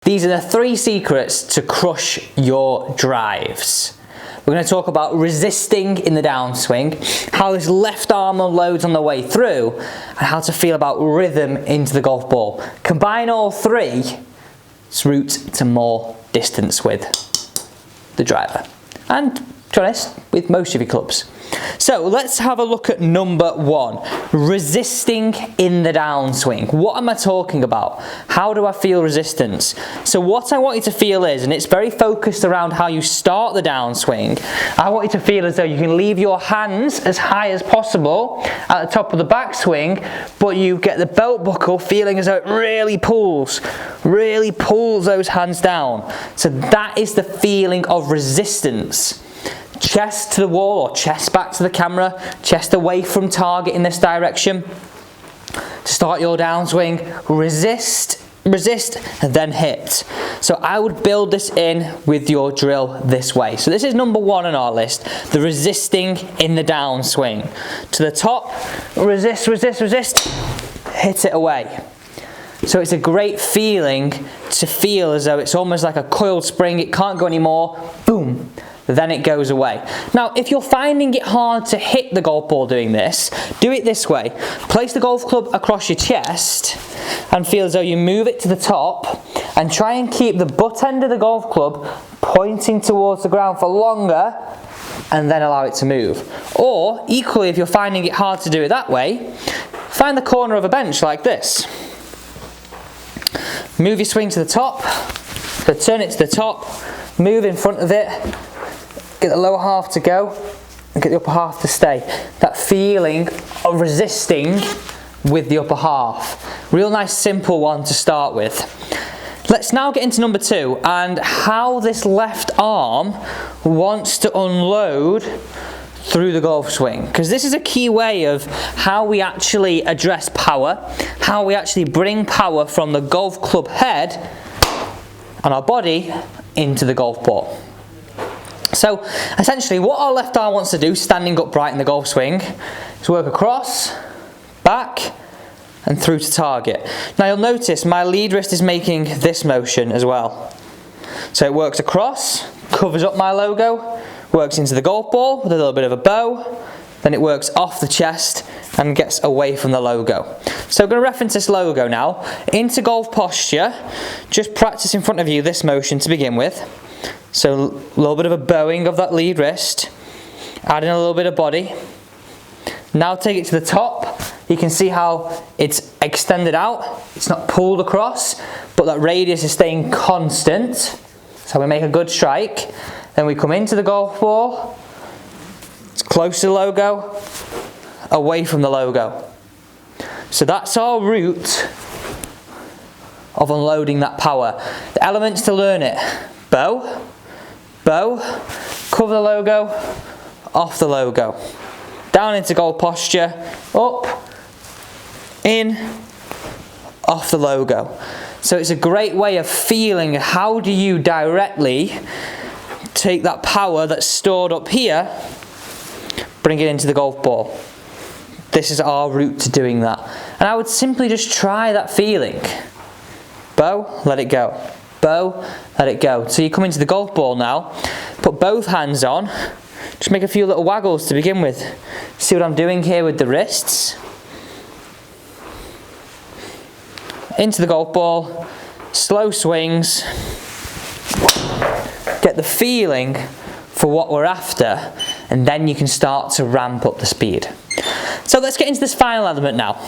These are the 3 secrets to crush your drives. We're going to talk about resisting in the downswing, how this left arm unloads on the way through, and how to feel about rhythm into the golf ball. Combine all 3, it's route to more distance with the driver. And to be honest, with most of your clubs. So let's have a look at number 1, resisting in the downswing. What am I talking about? How do I feel resistance? So what I want you to feel is, and it's very focused around how you start the downswing, I want you to feel as though you can leave your hands as high as possible at the top of the backswing, but you get the belt buckle feeling as though it really pulls those hands down. So that is the feeling of resistance. Chest to the wall or chest back to the camera, chest away from target in this direction. To start your downswing, resist, and then hit. So I would build this in with your drill this way. So this is number 1 on our list, the resisting in the downswing. To the top, resist, hit it away. So it's a great feeling to feel as though it's almost like a coiled spring, it can't go anymore, boom. Then it goes away. Now, if you're finding it hard to hit the golf ball doing this, do it this way. Place the golf club across your chest and feel as though you move it to the top and try and keep the butt end of the golf club pointing towards the ground for longer and then allow it to move. Or, equally, if you're finding it hard to do it that way, find the corner of a bench like this. Move your swing to the top, so turn it to the top, move in front of it, get the lower half to go and get the upper half to stay. That feeling of resisting with the upper half. Real nice simple one to start with. Let's now get into number 2 and how this left arm wants to unload through the golf swing, because this is a key way of how we actually address power, how we actually bring power from the golf club head and our body into the golf ball. So essentially what our left arm wants to do, standing upright in the golf swing, is work across, back and through to target. Now you'll notice my lead wrist is making this motion as well. So it works across, covers up my logo, works into the golf ball with a little bit of a bow, then it works off the chest and gets away from the logo. So I'm going to reference this logo now. Into golf posture, just practice in front of you this motion to begin with. So a little bit of a bowing of that lead wrist, add in a little bit of body. Now take it to the top. You can see how it's extended out. It's not pulled across, but that radius is staying constant. So we make a good strike. Then we come into the golf ball. It's close to the logo, away from the logo. So that's our route of unloading that power. The elements to learn it: bow, cover the logo, off the logo, down into goal posture, up, in, off the logo. So it's a great way of feeling how do you directly take that power that's stored up here, bring it into the golf ball. This is our route to doing that. And I would simply just try that feeling. Bow, let it go. Bow, let it go. So you come into the golf ball now, put both hands on, just make a few little waggles to begin with. See what I'm doing here with the wrists. Into the golf ball, slow swings, get the feeling for what we're after, and then you can start to ramp up the speed. So let's get into this final element now.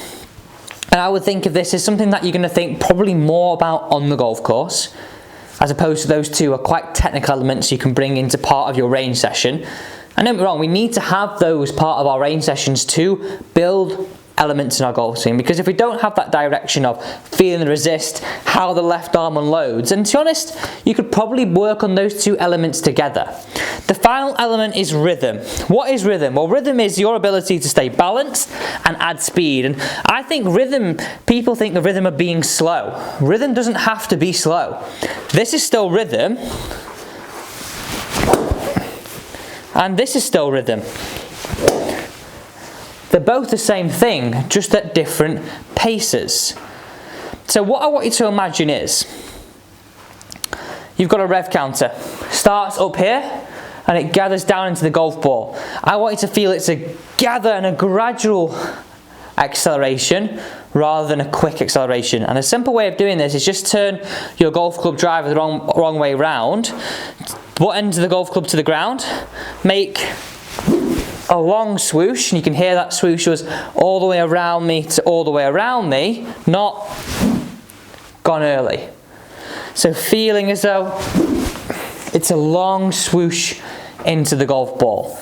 And I would think of this as something that you're going to think probably more about on the golf course, as opposed to those 2 are quite technical elements you can bring into part of your range session. And don't get me wrong, we need to have those part of our range sessions to build elements in our golf swing, because if we don't have that direction of feeling the resist, how the left arm unloads, and to be honest, you could probably work on those 2 elements together. The final element is rhythm. What is rhythm? Well, rhythm is your ability to stay balanced and add speed. And I think rhythm, people think of rhythm of being slow. Rhythm doesn't have to be slow. This is still rhythm, and this is still rhythm. They're both the same thing, just at different paces. So what I want you to imagine is, you've got a rev counter. Starts up here and it gathers down into the golf ball. I want you to feel it's a gather and a gradual acceleration rather than a quick acceleration. And a simple way of doing this is just turn your golf club driver the wrong way round, butt end of the golf club to the ground, make a long swoosh, and you can hear that swoosh was all the way around me to all the way around me, not gone early. So feeling as though it's a long swoosh into the golf ball.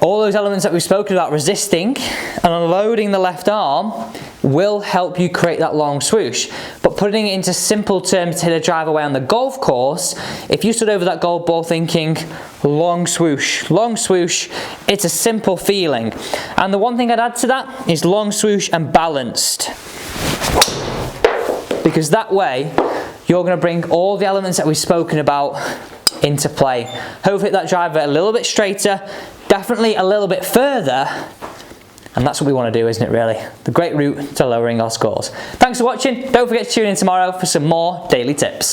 All those elements that we've spoken about, resisting and unloading the left arm, will help you create that long swoosh. But putting it into simple terms to hit a drive away on the golf course, if you stood over that golf ball thinking long swoosh, it's a simple feeling. And the one thing I'd add to that is long swoosh and balanced. Because that way, you're going to bring all the elements that we've spoken about into play. Hopefully hit that driver a little bit straighter, definitely a little bit further, and that's what we want to do, isn't it really? The great route to lowering our scores. Thanks for watching. Don't forget to tune in tomorrow for some more daily tips.